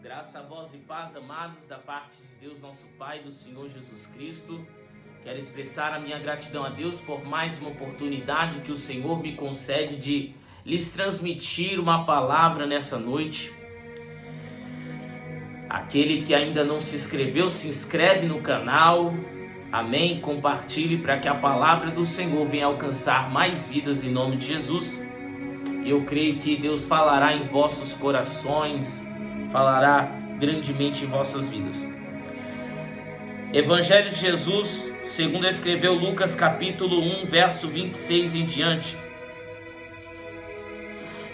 Graça a vós e paz, amados, da parte de Deus, nosso Pai, do Senhor Jesus Cristo. Quero expressar a minha gratidão a Deus por mais uma oportunidade que o Senhor me concede de lhes transmitir uma palavra nessa noite. Aquele que ainda não se inscreveu, se inscreve no canal. Amém? Compartilhe para que a palavra do Senhor venha alcançar mais vidas em nome de Jesus. E eu creio que Deus falará em vossos corações, falará grandemente em vossas vidas. Evangelho de Jesus, segundo escreveu Lucas capítulo 1, verso 26 em diante.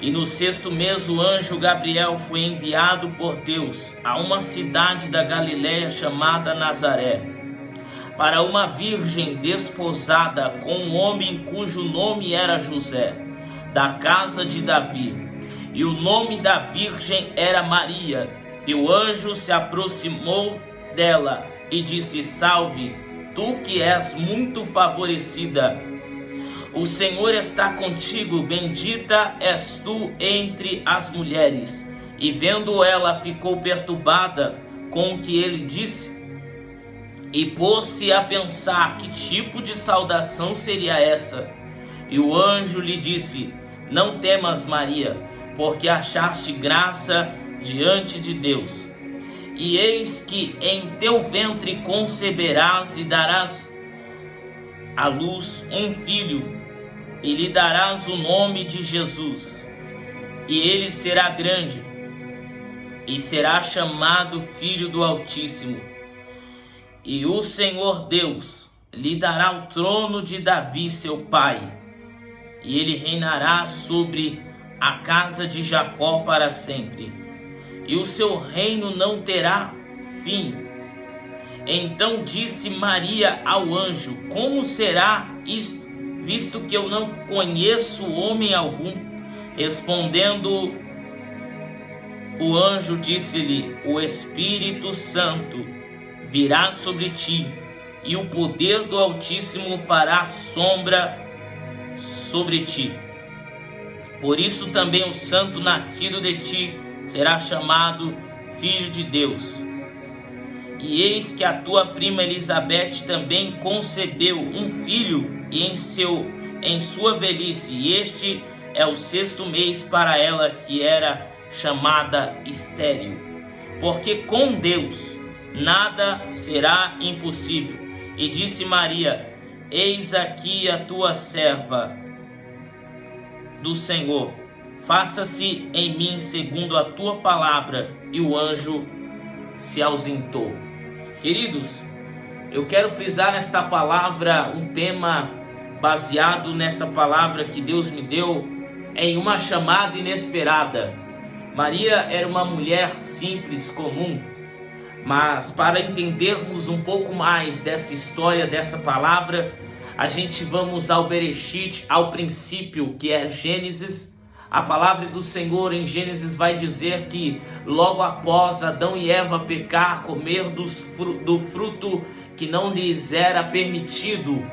E no 6º mês o anjo Gabriel foi enviado por Deus a uma cidade da Galiléia chamada Nazaré, para uma virgem desposada com um homem cujo nome era José, da casa de Davi. E o nome da virgem era Maria. E o anjo se aproximou dela e disse: Salve, tu que és muito favorecida. O Senhor está contigo, bendita és tu entre as mulheres. E vendo ela, ficou perturbada com o que ele disse, e pôs-se a pensar que tipo de saudação seria essa. E o anjo lhe disse: Não temas, Maria, porque achaste graça diante de Deus. E eis que em teu ventre conceberás e darás à luz um filho, e lhe darás o nome de Jesus. E ele será grande, e será chamado Filho do Altíssimo. E o Senhor Deus lhe dará o trono de Davi, seu pai, e ele reinará sobre a casa de Jacó para sempre, e o seu reino não terá fim. Então disse Maria ao anjo: Como será isto, visto que eu não conheço homem algum? Respondendo o anjo, disse-lhe: O Espírito Santo virá sobre ti, e o poder do Altíssimo fará sombra sobre ti. Por isso também o santo nascido de ti será chamado Filho de Deus. E eis que a tua prima Elizabeth também concebeu um filho em sua velhice, e este é o 6º mês para ela, que era chamada estéril. Porque com Deus nada será impossível. E disse Maria: Eis aqui a tua serva do Senhor, faça-se em mim segundo a tua palavra. E o anjo se ausentou. Queridos, eu quero frisar nesta palavra um tema baseado nessa palavra que Deus me deu em uma chamada inesperada. Maria era uma mulher simples, comum, mas para entendermos um pouco mais dessa história, dessa palavra, a gente vamos ao Bereshit, ao princípio, que é Gênesis. A palavra do Senhor em Gênesis vai dizer que logo após Adão e Eva pecar, comer do fruto que não lhes era permitido,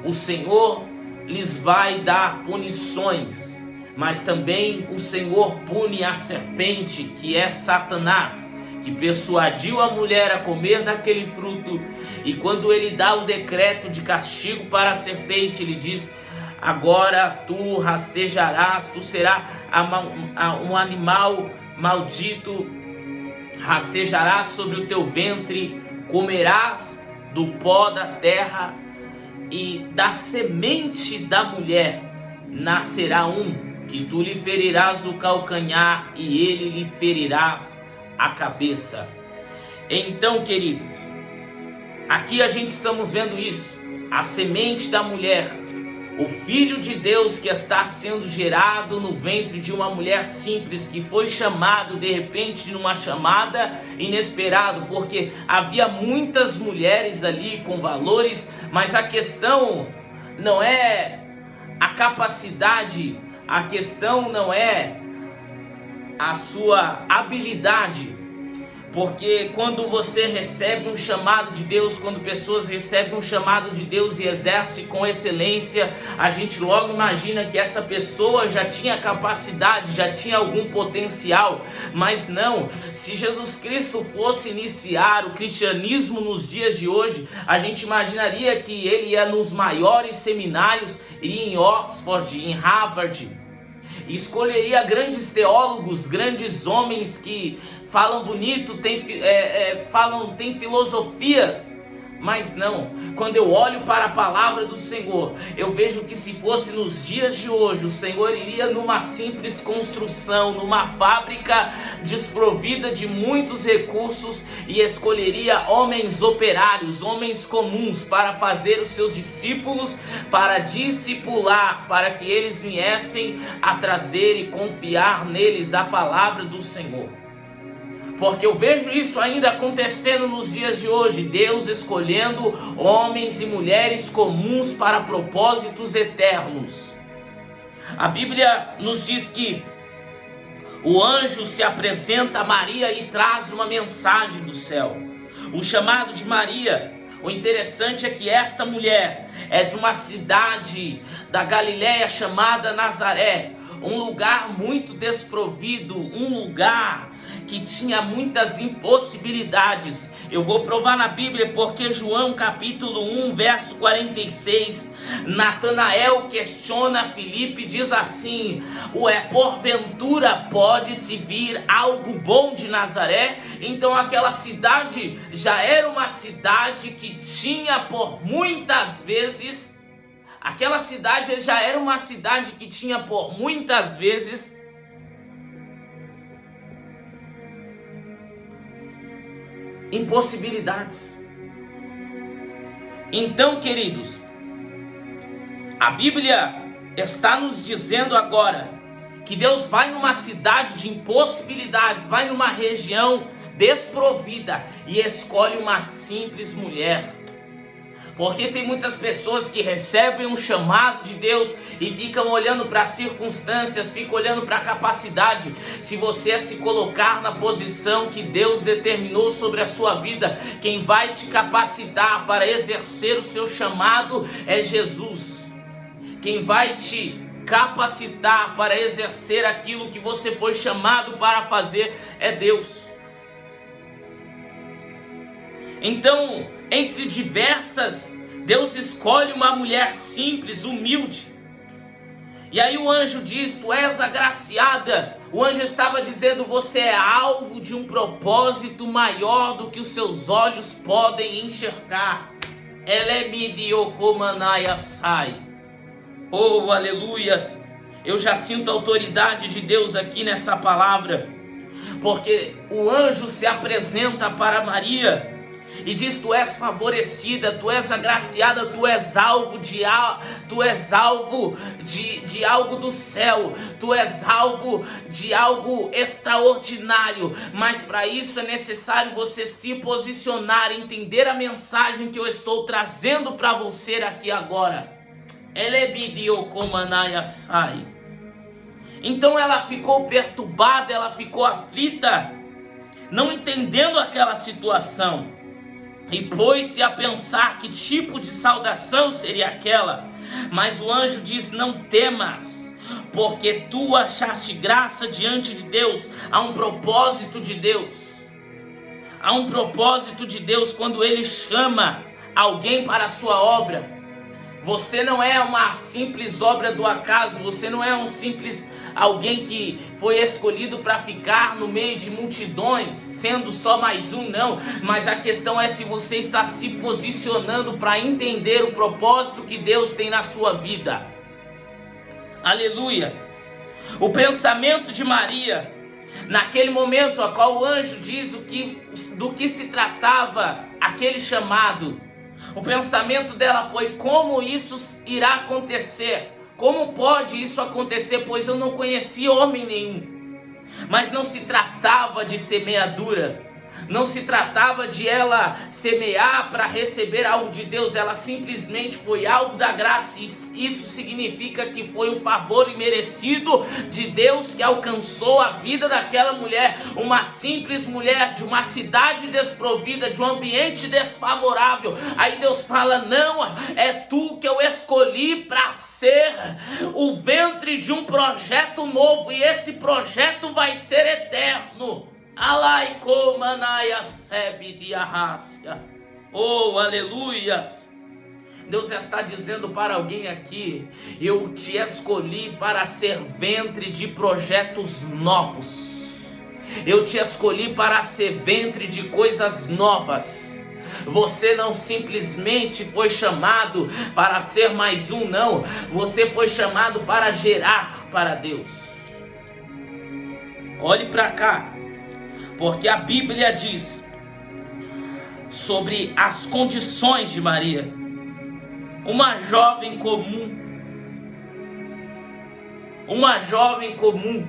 o Senhor lhes vai dar punições, mas também o Senhor pune a serpente, que é Satanás, que persuadiu a mulher a comer daquele fruto. E quando ele dá o decreto de castigo para a serpente, ele diz: agora tu rastejarás, tu serás um animal maldito, rastejarás sobre o teu ventre, comerás do pó da terra, e da semente da mulher nascerá um, que tu lhe ferirás o calcanhar, e ele lhe ferirás a cabeça. Então, queridos, aqui a gente estamos vendo isso, a semente da mulher, o Filho de Deus que está sendo gerado no ventre de uma mulher simples, que foi chamado de repente numa chamada inesperada, porque havia muitas mulheres ali com valores, mas a questão não é a capacidade, a questão não é a sua habilidade, Porque quando você recebe um chamado de Deus, quando pessoas recebem um chamado de Deus e exercem com excelência, a gente logo imagina que essa pessoa já tinha capacidade, já tinha algum potencial. Mas não, se Jesus Cristo fosse iniciar o cristianismo nos dias de hoje, a gente imaginaria que ele ia nos maiores seminários, iria em Oxford, em Harvard, e escolheria grandes teólogos, grandes homens que falam bonito, têm filosofias. Mas não, quando eu olho para a palavra do Senhor, eu vejo que se fosse nos dias de hoje, o Senhor iria numa simples construção, numa fábrica desprovida de muitos recursos, e escolheria homens operários, homens comuns, para fazer os seus discípulos, para discipular, para que eles viessem a trazer e confiar neles a palavra do Senhor. Porque eu vejo isso ainda acontecendo nos dias de hoje, Deus escolhendo homens e mulheres comuns para propósitos eternos. A Bíblia nos diz que o anjo se apresenta a Maria e traz uma mensagem do céu. O chamado de Maria, o interessante é que esta mulher é de uma cidade da Galileia chamada Nazaré, um lugar muito desprovido, um lugar que tinha muitas impossibilidades. Eu vou provar na Bíblia, porque João capítulo 1, verso 46, Natanael questiona Filipe e diz assim: porventura pode-se vir algo bom de Nazaré? Então aquela cidade já era uma cidade que tinha por muitas vezes, impossibilidades. Então, queridos, a Bíblia está nos dizendo agora que Deus vai numa cidade de impossibilidades, vai numa região desprovida e escolhe uma simples mulher. Porque tem muitas pessoas que recebem um chamado de Deus e ficam olhando para as circunstâncias, ficam olhando para a capacidade. Se você se colocar na posição que Deus determinou sobre a sua vida, quem vai te capacitar para exercer o seu chamado é Jesus. Quem vai te capacitar para exercer aquilo que você foi chamado para fazer é Deus. Então, entre diversas, Deus escolhe uma mulher simples, humilde. E aí o anjo diz: tu és agraciada. O anjo estava dizendo: você é alvo de um propósito maior do que os seus olhos podem enxergar. Oh, aleluias! Eu já sinto a autoridade de Deus aqui nessa palavra, porque o anjo se apresenta para Maria e diz: tu és favorecida, tu és agraciada, tu és alvo de algo do céu, tu és alvo de algo extraordinário. Mas para isso é necessário você se posicionar, entender a mensagem que eu estou trazendo para você aqui agora. Então ela ficou perturbada, ela ficou aflita, não entendendo aquela situação. E pôs-se a pensar que tipo de saudação seria aquela. Mas o anjo diz: não temas, porque tu achaste graça diante de Deus. Há um propósito de Deus. Há um propósito de Deus quando Ele chama alguém para a sua obra. Você não é uma simples obra do acaso, você não é um simples alguém que foi escolhido para ficar no meio de multidões, sendo só mais um, não. Mas a questão é se você está se posicionando para entender o propósito que Deus tem na sua vida. Aleluia! O pensamento de Maria, naquele momento a qual o anjo diz do que se tratava aquele chamado, o pensamento dela foi: como isso irá acontecer? Como pode isso acontecer? Pois eu não conheci homem nenhum. Mas não se tratava de semeadura, Não se tratava de ela semear para receber algo de Deus, ela simplesmente foi alvo da graça. E isso significa que foi um favor imerecido de Deus que alcançou a vida daquela mulher, uma simples mulher de uma cidade desprovida, de um ambiente desfavorável. Aí Deus fala: não, é tu que eu escolhi para ser o ventre de um projeto novo, e esse projeto vai ser eterno. Oh, aleluia! Deus está dizendo para alguém aqui: eu te escolhi para ser ventre de projetos novos. Eu te escolhi para ser ventre de coisas novas. Você não simplesmente foi chamado para ser mais um, não. Você foi chamado para gerar para Deus. Olhe para cá, porque a Bíblia diz sobre as condições de Maria. Uma jovem comum. Uma jovem comum.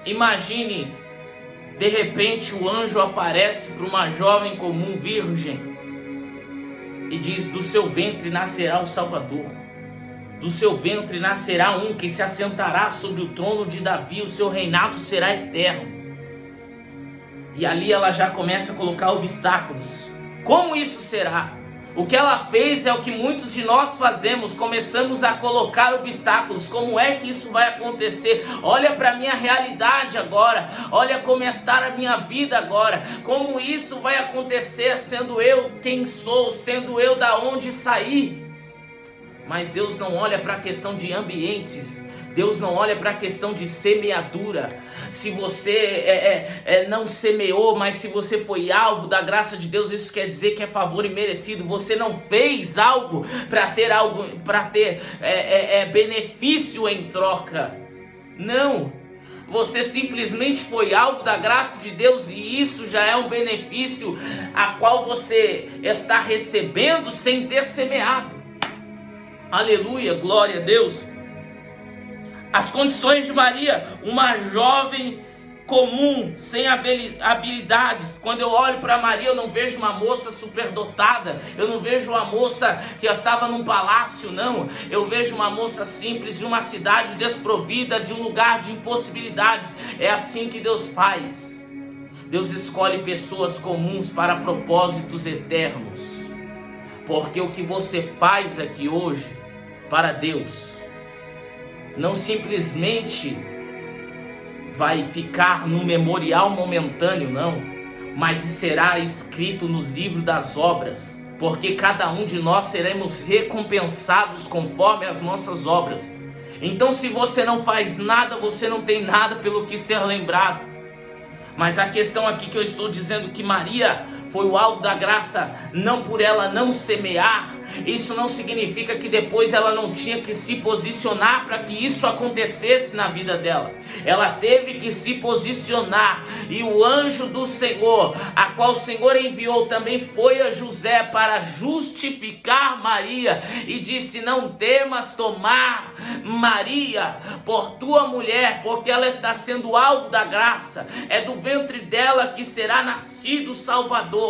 Imagine, de repente o anjo aparece para uma jovem comum virgem e diz: do seu ventre nascerá o Salvador. Do seu ventre nascerá um que se assentará sobre o trono de Davi, o seu reinado será eterno. E ali ela já começa a colocar obstáculos. Como isso será? O que ela fez é o que muitos de nós fazemos, começamos a colocar obstáculos. Como é que isso vai acontecer? Olha para a minha realidade agora, olha como está a minha vida agora. Como isso vai acontecer sendo eu quem sou, sendo eu da onde saí? Mas Deus não olha para a questão de ambientes, Deus não olha para a questão de semeadura. Se você não semeou, mas se você foi alvo da graça de Deus, isso quer dizer que é favor imerecido. Você não fez algo para ter benefício em troca. Não. Você simplesmente foi alvo da graça de Deus, e isso já é um benefício a qual você está recebendo sem ter semeado. Aleluia, glória a Deus. As condições de Maria: uma jovem comum, sem habilidades. Quando eu olho para Maria, eu não vejo uma moça superdotada, eu não vejo uma moça que estava num palácio, não. Eu vejo uma moça simples, de uma cidade desprovida, de um lugar de impossibilidades. É assim que Deus faz. Deus escolhe pessoas comuns para propósitos eternos. Porque o que você faz aqui hoje para Deus não simplesmente vai ficar no memorial momentâneo, não, mas será escrito no livro das obras, porque cada um de nós seremos recompensados conforme as nossas obras. Então, se você não faz nada, você não tem nada pelo que ser lembrado. Mas a questão aqui que eu estou dizendo que Maria foi o alvo da graça, não por ela não semear, isso não significa que depois ela não tinha que se posicionar para que isso acontecesse na vida dela. Ela teve que se posicionar, e o anjo do Senhor, a qual o Senhor enviou, também foi a José para justificar Maria, e disse: não temas tomar Maria por tua mulher, porque ela está sendo alvo da graça, é do ventre dela que será nascido o Salvador.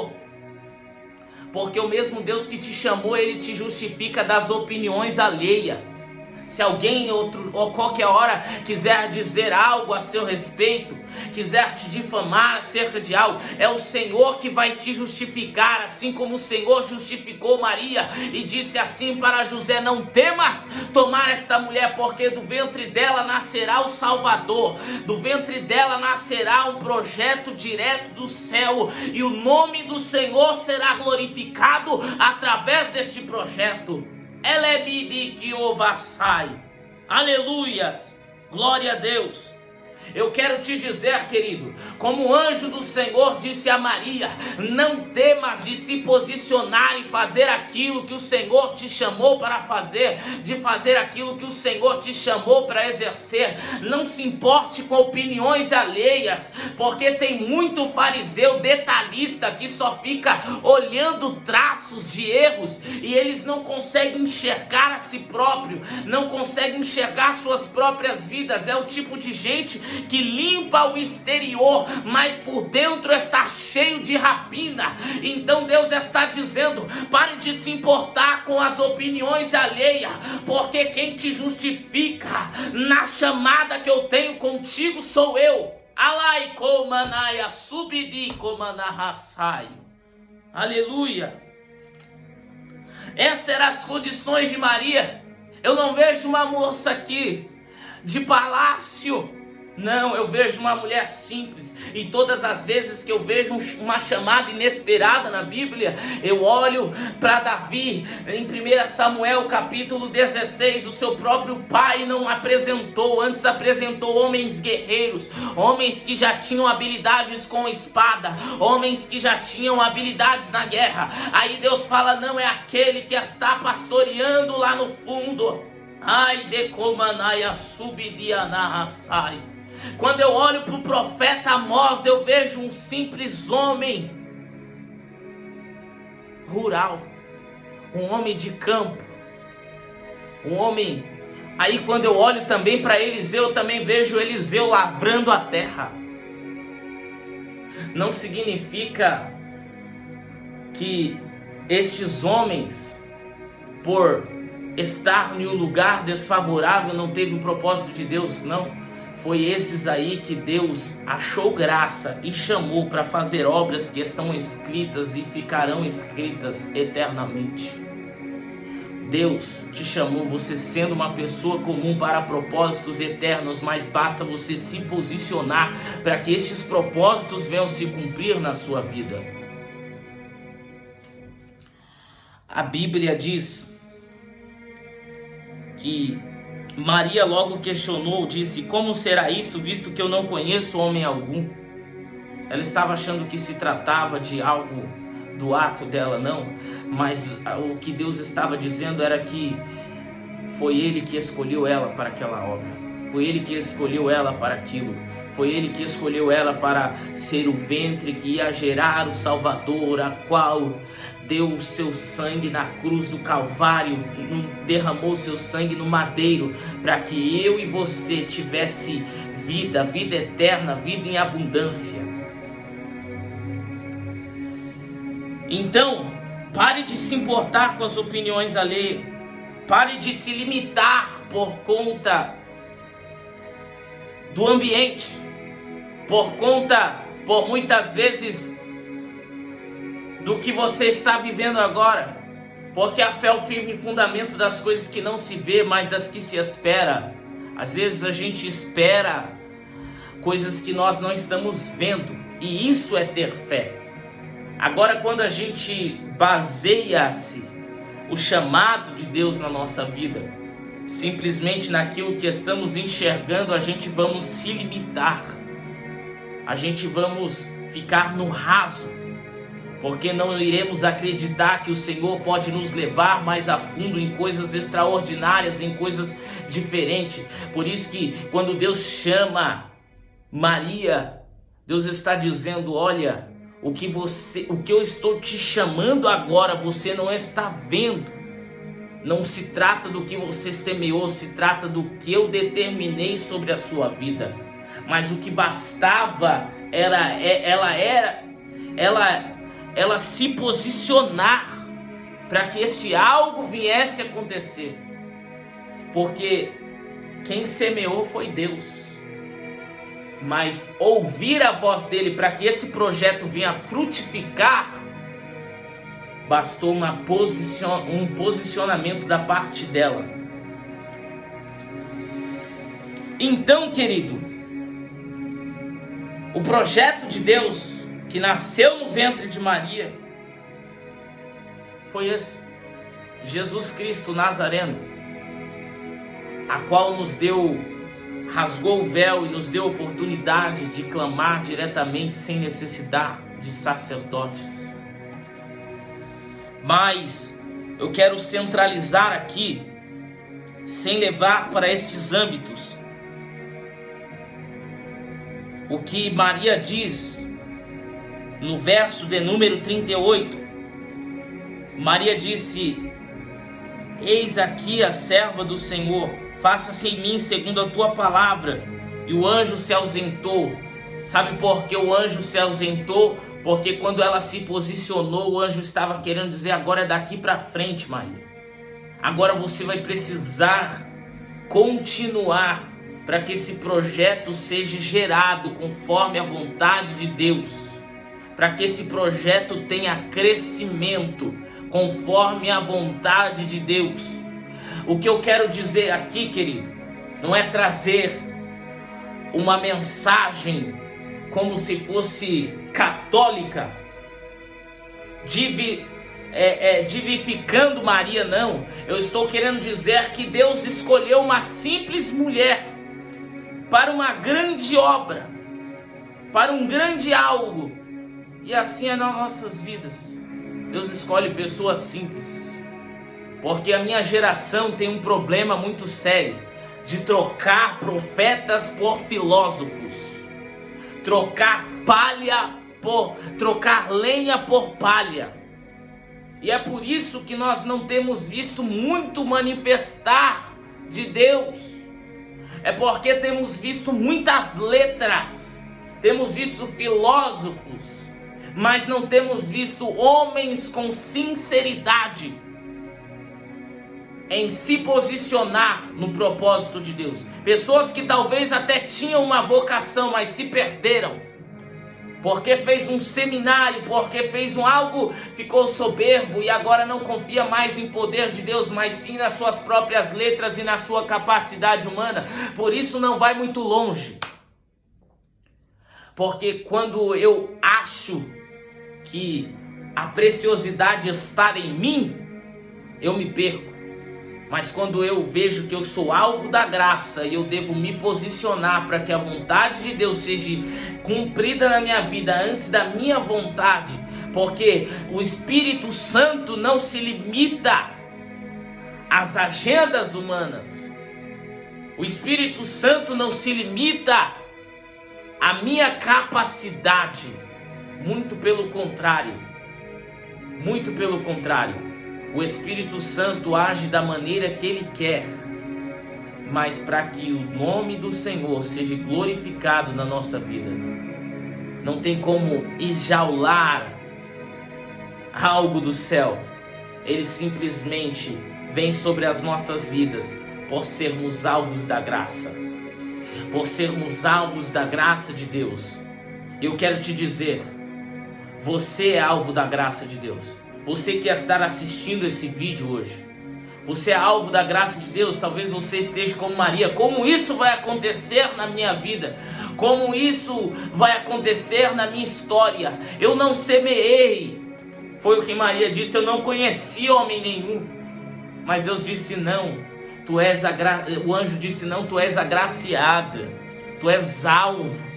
Porque o mesmo Deus que te chamou, Ele te justifica das opiniões alheias. Se alguém ou qualquer hora quiser dizer algo a seu respeito, quiser te difamar acerca de algo, é o Senhor que vai te justificar, assim como o Senhor justificou Maria e disse assim para José: não temas tomar esta mulher, porque do ventre dela nascerá o Salvador, do ventre dela nascerá um projeto direto do céu, e o nome do Senhor será glorificado através deste projeto. Aleluias, glória a Deus. Eu quero te dizer, querido, como o anjo do Senhor disse a Maria: não temas de se posicionar e fazer aquilo que o Senhor te chamou para fazer, de fazer aquilo que o Senhor te chamou para exercer. Não se importe com opiniões alheias, porque tem muito fariseu detalhista que só fica olhando traços de erros, e eles não conseguem enxergar a si próprio, não conseguem enxergar suas próprias vidas. É o tipo de gente que limpa o exterior, mas por dentro está cheio de rapina. Então Deus está dizendo: pare de se importar com as opiniões alheias, porque quem te justifica na chamada que eu tenho contigo sou eu. Alai komanaia subidi komanahasai. Aleluia. Essas eram as condições de Maria. Eu não vejo uma moça aqui de palácio. Não, eu vejo uma mulher simples. E todas as vezes que eu vejo uma chamada inesperada na Bíblia, eu olho para Davi. Em 1 Samuel capítulo 16, o seu próprio pai não apresentou, antes apresentou homens guerreiros, homens que já tinham habilidades com espada, homens que já tinham habilidades na guerra. Aí Deus fala: não, é aquele que está pastoreando lá no fundo. Ai de comanaia subidianahasai. Quando eu olho para o profeta Amós, eu vejo um simples homem rural, um homem de campo, um homem. Aí quando eu olho também para Eliseu, eu também vejo Eliseu lavrando a terra. Não significa que estes homens, por estar em um lugar desfavorável, não teve o propósito de Deus, não. Foi esses aí que Deus achou graça e chamou para fazer obras que estão escritas e ficarão escritas eternamente. Deus te chamou, você sendo uma pessoa comum, para propósitos eternos, mas basta você se posicionar para que estes propósitos venham se cumprir na sua vida. A Bíblia diz que Maria logo questionou, disse: como será isto, visto que eu não conheço homem algum? Ela estava achando que se tratava de algo do ato dela, não, mas o que Deus estava dizendo era que foi Ele que escolheu ela para aquela obra, foi Ele que escolheu ela para aquilo, foi Ele que escolheu ela para ser o ventre que ia gerar o Salvador, a qual deu o seu sangue na cruz do Calvário, derramou seu sangue no madeiro, para que eu e você tivesse vida, vida eterna, vida em abundância. Então, pare de se importar com as opiniões alheias, pare de se limitar por conta do ambiente, por muitas vezes do que você está vivendo agora, porque a fé é o firme fundamento das coisas que não se vê, mas das que se espera. Às vezes a gente espera coisas que nós não estamos vendo, e isso é ter fé. Agora, quando a gente baseia-se o chamado de Deus na nossa vida simplesmente naquilo que estamos enxergando, a gente vamos se limitar, a gente vamos ficar no raso, porque não iremos acreditar que o Senhor pode nos levar mais a fundo em coisas extraordinárias, em coisas diferentes. Por isso que quando Deus chama Maria, Deus está dizendo: olha, o que eu estou te chamando agora, você não está vendo. Não se trata do que você semeou, se trata do que eu determinei sobre a sua vida. Mas o que bastava era ela se posicionar para que este algo viesse a acontecer. Porque quem semeou foi Deus. Mas ouvir a voz dele para que esse projeto venha a frutificar, bastou um posicionamento da parte dela. Então, querido, o projeto de Deus que nasceu no ventre de Maria foi esse: Jesus Cristo Nazareno, a qual rasgou o véu e nos deu a oportunidade de clamar diretamente sem necessidade de sacerdotes. Mas eu quero centralizar aqui, sem levar para estes âmbitos, o que Maria diz no verso de número 38. Maria disse: eis aqui a serva do Senhor, faça-se em mim segundo a tua palavra. e o anjo se ausentou. Sabe por que o anjo se ausentou? Porque quando ela se posicionou, o anjo estava querendo dizer: agora é daqui para frente, Maria. Agora você vai precisar continuar para que esse projeto seja gerado conforme a vontade de Deus. Para que esse projeto tenha crescimento conforme a vontade de Deus. O que eu quero dizer aqui, querido, não é trazer uma mensagem como se fosse católica, divificando Maria, não. Eu estou querendo dizer que Deus escolheu uma simples mulher para uma grande obra, para um grande algo. E assim é nas nossas vidas. Deus escolhe pessoas simples, porque a minha geração tem um problema muito sério de trocar profetas por filósofos, trocar lenha por palha. E é por isso que nós não temos visto muito manifestar de Deus. É porque temos visto muitas letras, temos visto filósofos, mas não temos visto homens com sinceridade em se posicionar no propósito de Deus. Pessoas que talvez até tinham uma vocação, mas se perderam, porque fez um seminário, porque fez algo, ficou soberbo e agora não confia mais em poder de Deus, mas sim nas suas próprias letras e na sua capacidade humana. Por isso não vai muito longe. Porque quando eu acho que a preciosidade está em mim, eu me perco. Mas quando eu vejo que eu sou alvo da graça e eu devo me posicionar para que a vontade de Deus seja cumprida na minha vida antes da minha vontade, porque o Espírito Santo não se limita às agendas humanas. O Espírito Santo não se limita à minha capacidade. Muito pelo contrário. Muito pelo contrário. O Espírito Santo age da maneira que Ele quer, mas para que o nome do Senhor seja glorificado na nossa vida. Não tem como enjaular algo do céu. Ele simplesmente vem sobre as nossas vidas por sermos alvos da graça. Por sermos alvos da graça de Deus. Eu quero te dizer, você é alvo da graça de Deus. Você que está assistindo esse vídeo hoje, você é alvo da graça de Deus. Talvez você esteja como Maria: como isso vai acontecer na minha vida? Como isso vai acontecer na minha história? Eu não semeei. Foi o que Maria disse: eu não conheci homem nenhum. Mas Deus disse: não, o anjo disse: não, tu és agraciada, tu és alvo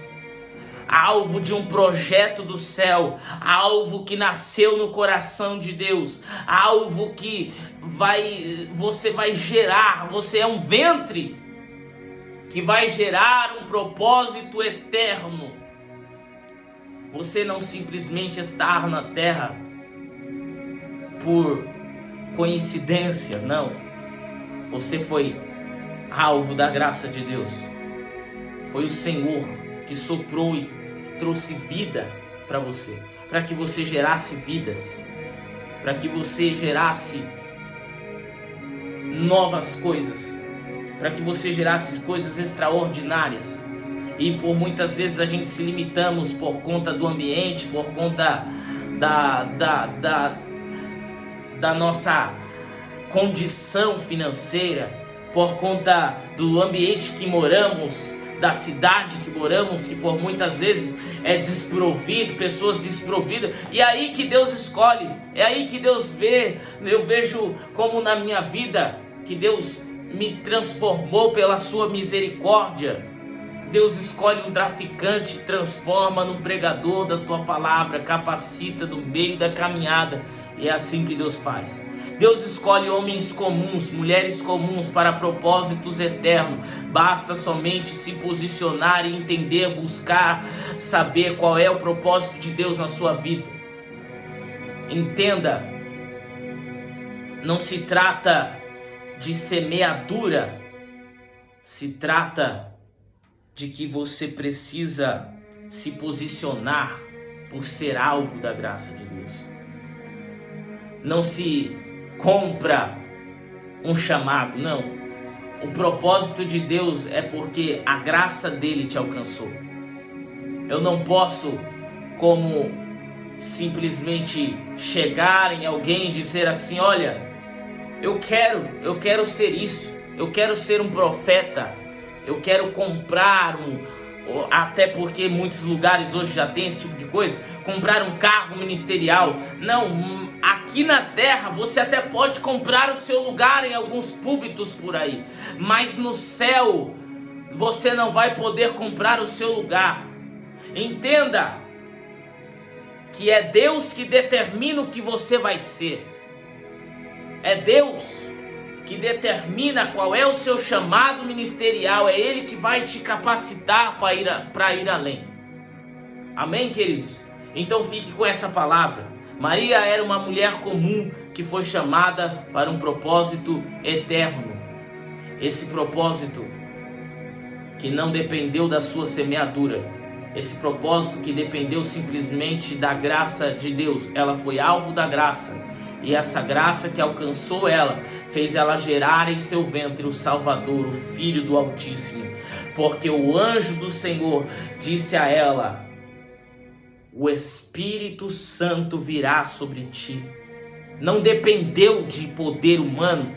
de um projeto do céu, alvo que nasceu no coração de Deus, alvo que você vai gerar. Você é um ventre que vai gerar um propósito eterno. Você não simplesmente está na terra por coincidência, não. Você foi alvo da graça de Deus. Foi o Senhor que soprou e trouxe vida para você, para que você gerasse vidas, para que você gerasse novas coisas, para que você gerasse coisas extraordinárias. E por muitas vezes a gente se limitamos por conta do ambiente, por conta da nossa condição financeira, por conta do ambiente que moramos, da cidade que moramos, que por muitas vezes é desprovido, pessoas desprovidas. E é aí que Deus escolhe, é aí que Deus vê. Eu vejo como na minha vida que Deus me transformou pela sua misericórdia. Deus escolhe um traficante, transforma num pregador da tua palavra, capacita no meio da caminhada. E é assim que Deus faz. Deus escolhe homens comuns, mulheres comuns para propósitos eternos. Basta somente se posicionar e entender, buscar, saber qual é o propósito de Deus na sua vida. Entenda, não se trata de semeadura, se trata de que você precisa se posicionar por ser alvo da graça de Deus. Não se compra um chamado, não. O propósito de Deus é porque a graça dele te alcançou. Eu não posso, como simplesmente chegar em alguém e dizer assim: olha, eu quero ser isso, eu quero ser um profeta, eu quero comprar até porque muitos lugares hoje já tem esse tipo de coisa, comprar um cargo ministerial. Não, aqui na terra você até pode comprar o seu lugar em alguns púlpitos por aí, mas no céu você não vai poder comprar o seu lugar. Entenda que é Deus que determina o que você vai ser. É Deus que determina qual é o seu chamado ministerial. É Ele que vai te capacitar para ir além. Amém, queridos? Então fique com essa palavra. Maria era uma mulher comum que foi chamada para um propósito eterno. Esse propósito que não dependeu da sua semeadura. Esse propósito que dependeu simplesmente da graça de Deus. Ela foi alvo da graça. E essa graça que alcançou ela, fez ela gerar em seu ventre o Salvador, o Filho do Altíssimo. Porque o anjo do Senhor disse a ela: o Espírito Santo virá sobre ti. Não dependeu de poder humano,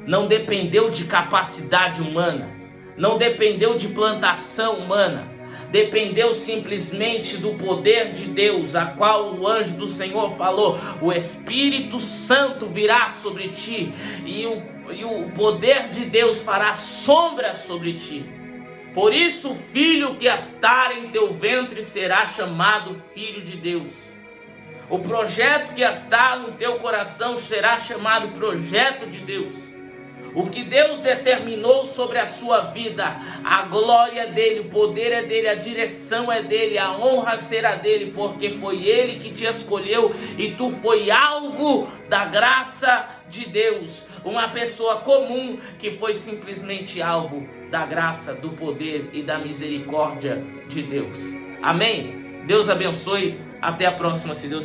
não dependeu de capacidade humana, não dependeu de plantação humana. Dependeu simplesmente do poder de Deus, a qual o anjo do Senhor falou: o Espírito Santo virá sobre ti e o poder de Deus fará sombra sobre ti. Por isso o filho que estar em teu ventre será chamado Filho de Deus. O projeto que está no teu coração será chamado Projeto de Deus. O que Deus determinou sobre a sua vida, a glória é dele, o poder é dele, a direção é dele, a honra será dele, porque foi ele que te escolheu e tu foi alvo da graça de Deus. Uma pessoa comum que foi simplesmente alvo da graça, do poder e da misericórdia de Deus. Amém? Deus abençoe. Até a próxima, se Deus quiser.